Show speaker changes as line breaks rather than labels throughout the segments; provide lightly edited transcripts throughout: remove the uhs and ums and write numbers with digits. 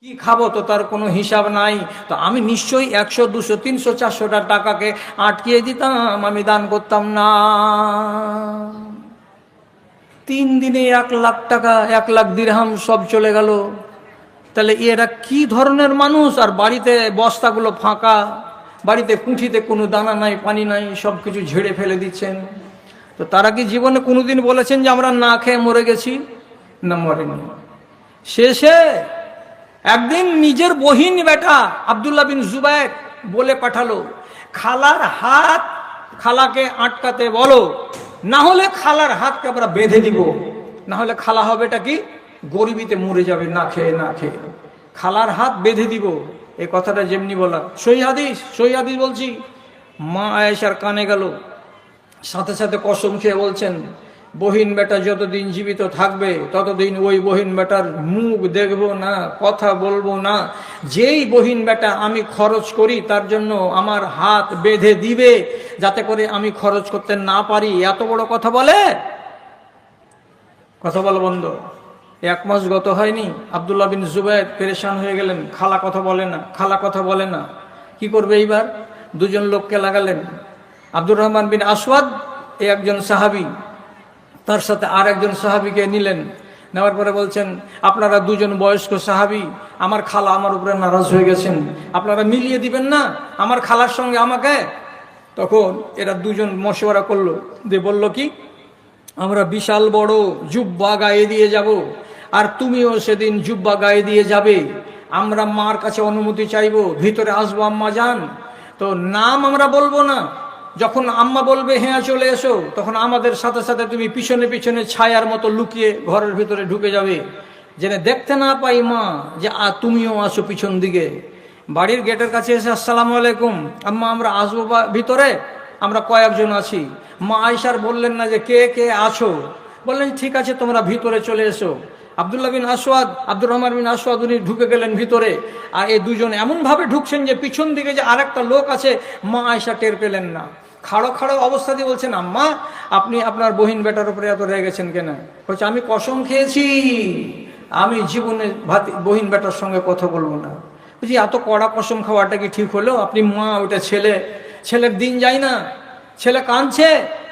কি খাবো তো তার কোনো হিসাব নাই। তো আমি নিশ্চয়ই 100, 200, 300, 400টা টাকাকে আটকিয়ে দিতাম, আমি দান করতাম না। 3 দিনে 1 লাখ টাকা, 1 লাখ দিরহাম সব চলে গেল। তাহলে এরা কি ধরনের মানুষ? আর বাড়িতে বস্তাগুলো ফাঁকা, বাড়িতে কুঠিতে কোনো দানা নাই, পানি নাই, সব কিছু ঝেড়ে ফেলে দিচ্ছেন। তো তারা কি জীবনে কোনোদিন বলেছেন যে আমরা না খেয়ে মরে গেছি? না, মরেনি। শেষে একদিন নিজের বহিন বেটা আব্দুল্লাহ বিন জুবায়ের বলে পাঠালো, খালার হাত খালাকে আটকাতে বলো, না হলে খালার হাতকে আমরা বেঁধে দিব, না হলে খালা হবেটা কি গরিবিতে মরে যাবে, না খেয়ে না খেয়ে। খালার হাত বেঁধে দিব, এই কথাটা যেমনি বলা, সহি হাদিস বলছি। মা আয়েশার কানে গেল, সাথে সাথে কসম খেয়ে বলছেন, বহিন বেটা যতদিন জীবিত থাকবে ততদিন ওই বহিন বেটার মুখ দেখব না, কথা বলবো না। যেই বহিন বেটা আমি খরচ করি তার জন্য আমার হাত বেঁধে দিবে, যাতে করে আমি খরচ করতে না পারি। এত বড় কথা বলে, কথা বলা বন্ধ। 1 মাস গত হয়নি, আব্দুল্লাহ বিন জুবায়ের পেরেশান হয়ে গেলেন, খালা কথা বলে না, খালা কথা বলে না, কি করবে এইবার? 2 জন লোককে লাগালেন। আব্দুর রহমান বিন আসওয়াদ, এই একজন সাহাবী, তার সাথে আর একজন সাহাবীকে নিলেন। নেওয়ার পরে বলছেন, আপনারা 2 জন বয়স্ক সাহাবী, আমার খালা আমার উপরে নারাজ হয়ে গেছেন, আপনারা মিলিয়ে দিবেন না আমার খালার সঙ্গে আমাকে? তখন এরা 2 জন মশওয়ারা করলো, দিয়ে বলল কি, আমরা বিশাল বড় জুব্বা গায়ে দিয়ে যাব, আর তুমিও সেদিন জুব্বা গায়ে দিয়ে যাবে। আমরা মার কাছে অনুমতি চাইবো, ভিতরে আসবো আম্মা যান। তো নাম আমরা বলবো না, যখন আম্মা বলবে হ্যাঁ চলে এসো, তখন আমাদের সাথে সাথে তুমি পিছনে পিছনে ছায়ার মতো লুকিয়ে ঘরের ভিতরে ঢুকে যাবে, যেন দেখতে না পাই মা যে তুমিও আসো পিছন দিকে। বাড়ির গেটের কাছে এসে আসসালামু আলাইকুম আম্মা, আমরা আসবো ভিতরে, আমরা কয়েকজন আছি। মা আয়েশার বললেন না যে কে কে আছো, বললেন ঠিক আছে তোমরা ভিতরে চলে এসো। আব্দুল্লাহ বিন আসওয়াদ, আব্দুর রহমান বিন আসওয়াদ, উনি ঢুকে গেলেন ভিতরে। আর এই 2 জন এমনভাবে ঢুকছেন যে পিছন দিকে যে আরেকটা লোক আছে, মা আয়েশা টের পেলেন না। খাড়ো খাড়ো অবস্থাতে বলছেন, আম্মা আপনি আপনার বহিন বেটার উপরে এত রেগে গেছেন কেন? বলছে, আমি কসম খেয়েছি আমি জীবনে বহিন বেটার সঙ্গে কথা বলবো না। বলছি, এত কড়া কসম খাওয়াটা কি ঠিক হলো? আপনি মা, ওটা ছেলের দিন যায় না, ছেলে কাঁদছে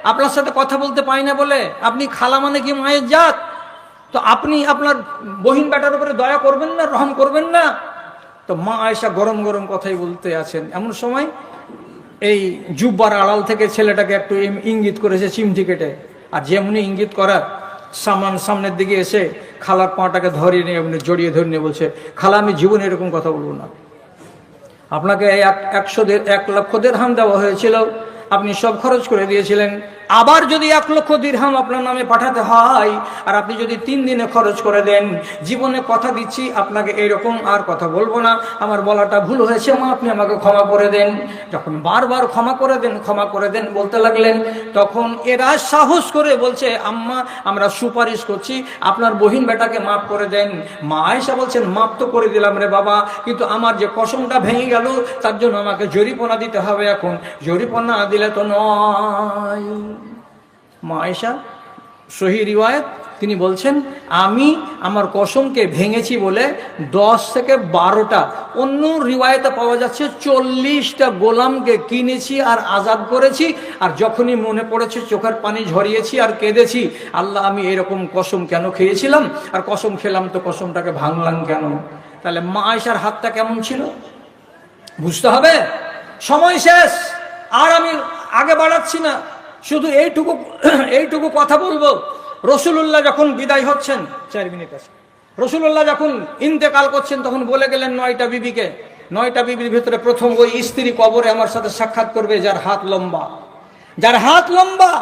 আপনার সাথে কথা বলতে পাই না বলে, আপনি খালা মানে কি মায়ের জাত? তো আপনি আপনার বহিন বেটার উপরে দয়া করবেন না, রহম করবেন না? তো মা আয়েশা গরম গরম কথাই বলতে আছেন, এমন সময় এই জুব্বার আড়াল থেকে ছেলেটাকে একটু ইঙ্গিত করেছে চিমটি কেটে, আর যেমনি ইঙ্গিত করার সামনের দিকে এসে খালার পাটাকে ধরিয়ে নিয়ে এমনি জড়িয়ে ধরে নিয়ে বলছে, খালা আমি জীবনে এরকম কথা বলবো না। আপনাকে 1 লক্ষ দিরহাম দেওয়া হয়েছিল, আপনি সব খরচ করে দিয়েছিলেন, আবার যদি 1 লক্ষ দিরহাম আপনার নামে পাঠাতে হয়, আর আপনি যদি 3 দিনে খরচ করে দেন, জীবনে কথা দিচ্ছি আপনাকে এইরকম আর কথা বলবো না, আমার বলাটা ভুল হয়েছে মা, আপনি আমাকে ক্ষমা করে দেন। যখন বারবার ক্ষমা করে দেন বলতে লাগলেন, তখন এরা সাহস করে বলছে, আম্মা আমরা সুপারিশ করছি আপনার বহিন বেটাকে মাফ করে দেন। মা আয়েশা বলছেন, মাফ তো করে দিলাম রে বাবা, কিন্তু আমার যে কসমটা ভেঙে গেল তার জন্য আমাকে জরিমানা দিতে হবে, এখন জরিমানা দিলে তো নয়। মা আয়েশা, সহি রিওয়ায়াত, তিনি বলছেন, আমি আমার কসমকে ভেঙেছি বলে 10 থেকে 12টা, অন্য রিওয়ায়াতে পাওয়া যাচ্ছে 40টা গোলামকে কিনেছি আর আজাদ করেছি, আর যখনই মনে পড়েছে চোখের পানি ঝরিয়েছি আর কেঁদেছি, আল্লাহ আমি এরকম কসম কেন খেয়েছিলাম, আর কসম খেলাম তো কসমটাকে ভাঙলাম কেন? তাহলে মা আয়েশার হাতটা কেমন ছিল বুঝতে হবে। সময় শেষ, আর আমি আগে বাড়াচ্ছি না, শুধু এইটুকু কথা বলবো। রসুল্লাহ যখন বিদায় হচ্ছেন, 4 মিনিট আছে, রসুল্লাহ যখন ইন্তেকাল করছেন তখন বলে গেলেন 9টা বিবিকে, 9টা বিবির ভিতরে প্রথম ওই স্ত্রী কবরে আমার সাথে সাক্ষাৎ করবে যার হাত লম্বা।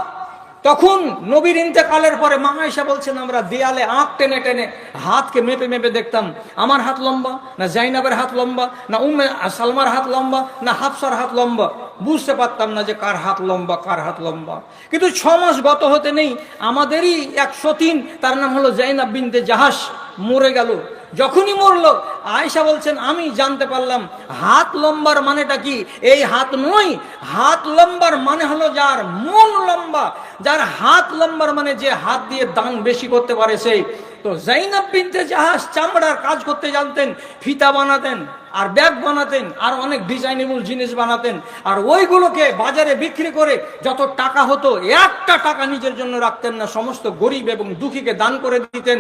তখন নবীর ইন্তেকালের পরে মা আয়েশা বলছেন, আমরা দেয়ালে আঁক টেনে টেনে হাতকে মেপে দেখতাম, আমার হাত লম্বা না জাইনাবের হাত লম্বা, না উম্মে সালমার হাত লম্বা, না হাফসার হাত লম্বা, বুঝতে পারতাম না যে কার হাত লম্বা। কিন্তু 6 মাস গত হতে নেই, আমাদেরই 103, তার নাম হলো জাইনাব বিনতে জাহাশ, মরে গেল। যখনই মরলো আয়েশা বলছেন আমি জানতে পারলাম হাত লম্বার মানেটা কি। এই হাত নয়, হাত লম্বার মানে হলো যার মন লম্বা, যার হাত লম্বার মানে যে হাত দিয়ে দান বেশি করতে পারে সেই। তো জাইনাব বিনতে জাহাশ চামড়ার কাজ করতে জানতেন, ফিতা বানাতেন আর ব্যাগ বানাতেন আর অনেক ডিজাইনেবল জিনিস বানাতেন, আর ওইগুলোকে বাজারে বিক্রি করে যত টাকা হতো একটা টাকা নিজের জন্য রাখতেন না, সমস্ত গরিব এবং দুঃখীকে দান করে দিতেন।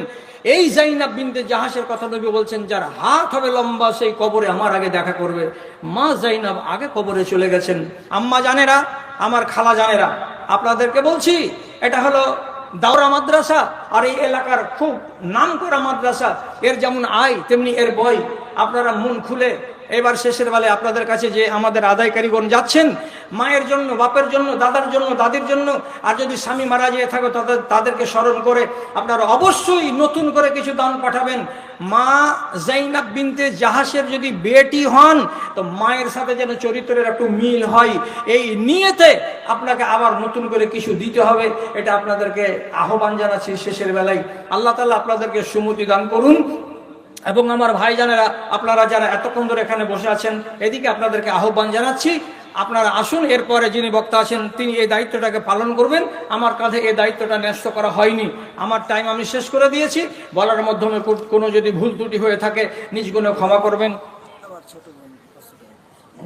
এই জাইনাব বিনতে জাহাশের কথা নবী বলছেন যার হাত হবে লম্বা সেই কবরে আমার আগে দেখা করবে। মা জাইনাব আগে কবরে চলে গেছেন। আম্মা জানেরা, আমার খালা জানেরা, আপনাদেরকে বলছি এটা হলো দাওরা মাদ্রাসা, আর এই এলাকার খুব নামকরা মাদ্রাসা। এর যেমন আয় তেমনি এর বই। আপনারা মন খুলে এবার শেষের বেলায় আপনাদের কাছে যে আমাদের আদায়কারীগণ যাচ্ছেন, মায়ের জন্য, বাপের জন্য, দাদার জন্য, দাদির জন্য, আর যদি স্বামী মারা যেয়ে থাকে তাদেরকে স্মরণ করে আপনারা অবশ্যই নতুন করে কিছু দান পাঠাবেন। মা জাইনাব বিনতে জাহাশের যদি বেটি হন তো মায়ের সাথে যেন চরিত্রের একটু মিল হয়, এই নিয়েতে আপনাকে আবার নতুন করে কিছু দিতে হবে। এটা আপনাদেরকে আহ্বান জানাচ্ছি শেষের বেলায়। আল্লাহ তাআলা আপনাদেরকে সুমতি দান করুন। এবং আমার ভাইজানেরা, আপনারা যারা এতক্ষণ ধরে এখানে বসে আছেন, এদিকে আপনাদেরকে আহ্বান জানাচ্ছি, আপনারা আসুন। এরপরে যিনি বক্তা আছেন তিনি এই দায়িত্বটাকে পালন করবেন। আমার কাঁধে এই দায়িত্বটা ন্যস্ত করা হয়নি, আমার টাইম আমি শেষ করে দিয়েছি। বলার মাধ্যমে কোনো যদি ভুল ত্রুটি হয়ে থাকে নিজ গুণে ক্ষমা করবেন।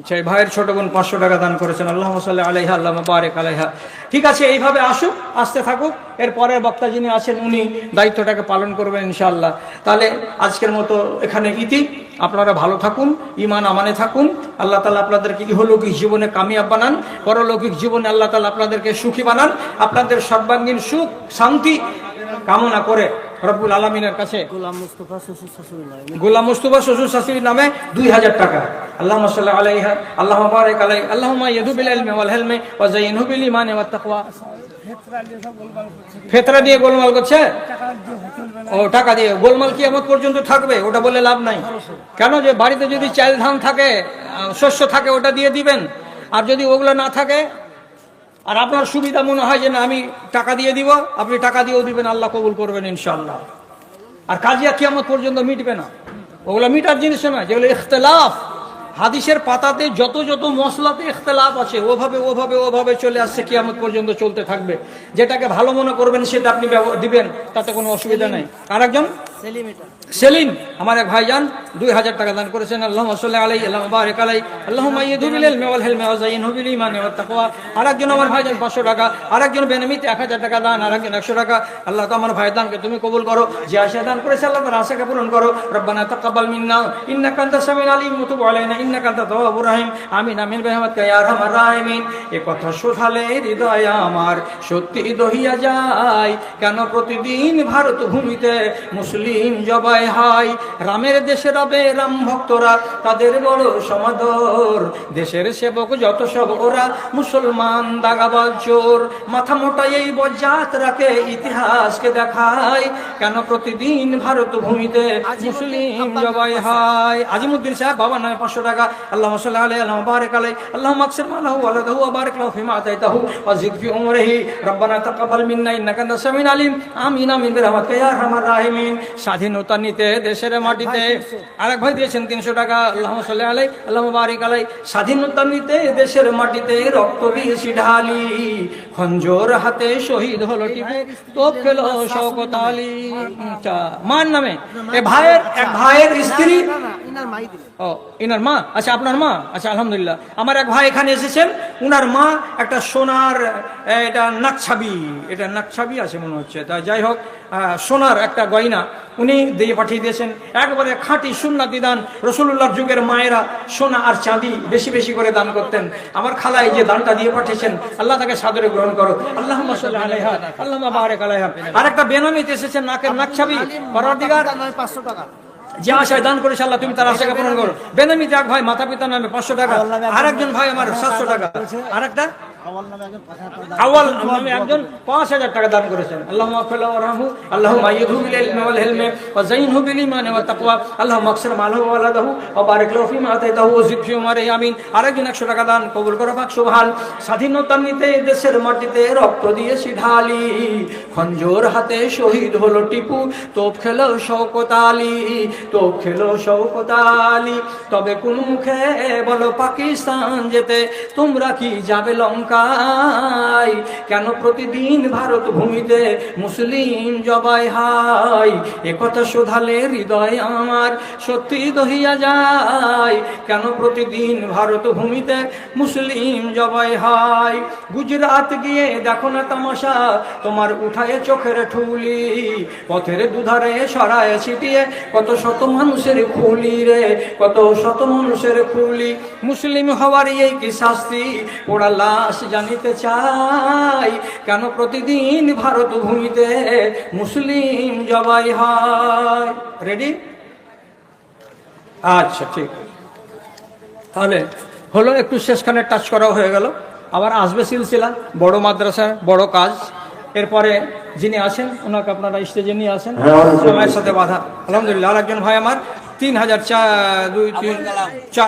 সেই ভাইয়ের ছোট বোন 500 টাকা দান করেছেন, আল্লাহুম্মা সাল্লি আলাইহা আল্লাহুম্মা বারিক আলাইহা। ঠিক আছে, এইভাবে আসুক, আসতে থাকুক। এরপরের বক্তা যিনি আছেন উনি দায়িত্বটাকে পালন করবেন ইনশাআল্লাহ। তাহলে আজকের মতো এখানে ইতি। আপনারা ভালো থাকুন, ঈমান আমানে থাকুন। আল্লাহ তাআলা আপনাদেরকে ইহলৌকিক জীবনে কামিয়াব বানান, পরলৌকিক জীবনে আল্লাহ তাআলা আপনাদেরকে সুখী বানান। আপনাদের সর্বাঙ্গীন সুখ শান্তি কামনা করে রব্বুল আলামিনের কাছে গোলাম মুস্তাফা শ্বশুর শাশুড়ির নামে 2000 টাকা। আল্লাহুম্মা সাল্লি আলাইহা আল্লাহুম্মা বারিক আলাই আল্লাহুম্মা ইয়াদু বিল ইলমি ওয়াল হিলমি ওয়া যায়িনহু বিল ঈমানি ওয়াত তাকওয়া। ফেতরা দিয়ে গোলমাল করছে, ও টাকা দিয়ে গোলমাল কিয়ামত পর্যন্ত থাকবে, ওটা বলে লাভ নাই। কেন? যে বাড়িতে যদি চাল ধান থাকে, শস্য থাকে, ওটা দিয়ে দিবেন। আর যদি ওগুলো না থাকে আর আপনার সুবিধা মনে হয় যে না আমি টাকা দিয়ে দিব, আপনি টাকা দিয়েও দিবেন, আল্লাহ কবুল করবেন ইনশাআল্লাহ। আর কাজিয়া কিয়ামত পর্যন্ত মিটবে না, ওগুলো মিটার জিনিস না, যেগুলো ইখতিলাফ। হাদিসের পাতাতে যত যত মশলাতে ইখতিলাফ আছে ওভাবে ওভাবে ওভাবে চলে আসছে, কিয়ামত পর্যন্ত চলতে থাকবে। যেটাকে ভালো মনে করবেন সেটা আপনি দিবেন, তাতে কোনো অসুবিধা নেই। আর একজন সেলিম আমার এক ভাইজান 2000 টাকা দান করেছেন, আল্লাহুম্মা সাল্লি আলাইহি আল্লাহুম্মা বারিক আলাইহি আল্লাহুম্মা ইয়াদু বিল ইলমি ওয়াল হিলমি ওয়া যায়িনহু বিল ঈমানি ওয়াত তাকওয়া। আরেকজন আমার ভাইজান 500 টাকা, আরেকজন বেনামিতে 1000 টাকা দান, আরেকজন 100 টাকা। আল্লাহ তো আমার ভাইদানকে তুমি কবুল করো, যে আশা দান করেছে আল্লাহ তার আশাকে পূরণ করো। রব্বানা তাকাব্বাল মিন্না ইন্নাকা আনতাস সামিউল আলিম ওয়া তুব আলাইনা ইন্নাকা আনতাত তাওয়াবুর রহিম। আমিন আমিন বিরহমাতিকা ইয়া আরহামার রাহিমিন। এই কথা শোনালে হৃদয় আমার সত্যি দহিয়া যায়, কেন প্রতিদিন ভারত ভূমিতে মুসলিম জবাই হয়। রামের দেশে রবে রাম ভক্তরা, তাদের বড় সমাদর। দেশের সেবক যত সব ওরা মুসলমান দাগাবাজ চোর। মাথা মোটা এই বজ্জাত রাখে ইতিহাসকে দেখায়, কেন প্রতিদিন ভারত ভূমিতে মুসলিম জবাই হয়। আজিমুদ্দিন সাহেব বাবা নয় 500 টাকা। আল্লাহুম্মা সাল্লি আলাইহি আল্লাহুম্মা বারিক আলাইহি আল্লাহুম্মা আকসির মালাহু ওয়া লাদাহু ওয়া বারিক লাহু ফিমা আতাইতাহু ওয়া জিদ ফি উমরিহি। রব্বানা তাকাব্বাল মিন্না ইন্নাকা আনতাস সামিউল আলিম। আমিন আমিন বিরহমাতিকা ইয়া আরহামার রাহিমিন। স্বাধীনতা নিতে দেশের মাটিতে আরেক ভাই দিয়েছেন 300 টাকা। আল্লাহুম্মা সাল্লি আলাইহি আল্লাহুম্মা বারিক আলাইহি। স্বাধীনতা নিতে দেশের মাটিতে রক্ত বীজ ঢালি, খঞ্জর হাতে শহীদ হলো টিপু, তোপ খেলো শওকত আলী। মার নামে এক ভাইয়ের স্ত্রী, ও ইনার মা, আচ্ছা আপনার মা, আচ্ছা আলহামদুলিল্লাহ। আমার এক ভাই এখানে এসেছেন, উনার মা একটা সোনার, এটা নাকছাবি আছে মনে হচ্ছে, তা যাই হোক সোনার একটা গয়না উনি দিয়ে পাঠিয়ে দিয়েছেন। একবারে খাঁটি সুন্নাতি দান। রাসূলুল্লাহর যুগের মায়েরা সোনা আর চাঁদি বেশি বেশি করে দান করতেন। আমার খালা এই যে দানটা দিয়ে পাঠিয়েছেন, আল্লাহ তাকে সাদরে গ্রহণ করো। আল্লাহুম্মা সাল্লি আলাইহা আল্লাহুম্মা বারিক আলাইহা। আরেকটা বেনামিতে এসেছেন নাকের নাকছাবি, পরওয়ারদিগার 500 টাকা। যে আশায় দান করেছে আল্লাহ তুমি তার আশাকে পূরণ করো। বেনামিতে এক ভাই মাতা পিতার নামে 500 টাকা, আরেকজন ভাই আমার 700 টাকা, আরেকটা আওয়াল নামে একজন 5000 টাকা দান করেছেন। আল্লাহুম্মা আফিল ওয়া রাহমু, আল্লাহুম্মা আইয়িদহু বিল ইলমি ওয়াল হিলমি ওয়া যাইনহু বিল ঈমানি ওয়াত তাকওয়া, আল্লাহুম্মা আকসির মালহু ওয়া ওয়ালাদাহু ওয়া বারিক লাহু ফিমা আতাইতাহু ওয়া জিদ ফি উমরিহি আমিন। আরেকজন 100 টাকা দান কবুল করো পাক সুবহান। স্বাধীনতা নিতে দেশের মাটিতে রক্ত দিয়েছি ঢালি, খঞ্জর হাতে শহীদ হলো টিপু, তোপ খেলো শওকত আলী, তোপ খেলো শওকত আলী। তবে কোন মুখে বলো পাকিস্তান যেতে, তোমরা কি যাবে লঙ্কায়? কেন প্রতিদিন ভারত ভূমিতে মুসলিম জবাই হায়? একথা শোধালে হৃদয় আমার সত্যি দহিয়া যায়। কেন প্রতিদিন ভারত ভূমিতে মুসলিম জবাই হয়? গুজরাট গিয়ে দেখো না তামাশা, তোমার উঠায় চোখের ঠুলি, পথের দুধারে সরায় ছিটিয়ে কত শত মানুষের খুলি রে, কত শত মানুষের খুলি। মুসলিম হওয়ার এই কি শাস্তি? পোড়া লাশ জানিতে চাই, কেন প্রতিদিন ভারত ভূমিতে মুসলিম জবাই হয়? রেডি? আচ্ছা, ঠিক। তাহলে হলো, একটু শেষখানে টাচ করা হয়ে গেল। আবার আসবে সিলসিলা, বড় মাদ্রাসা, বড় কাজ। এরপরে যিনি আছেন ওনাকে আপনারা স্টেজে নিয়ে আসেন, সময়ের সাথে বাধা। আলহামদুলিল্লাহ, আরেকজন ভাই আমার 3000 4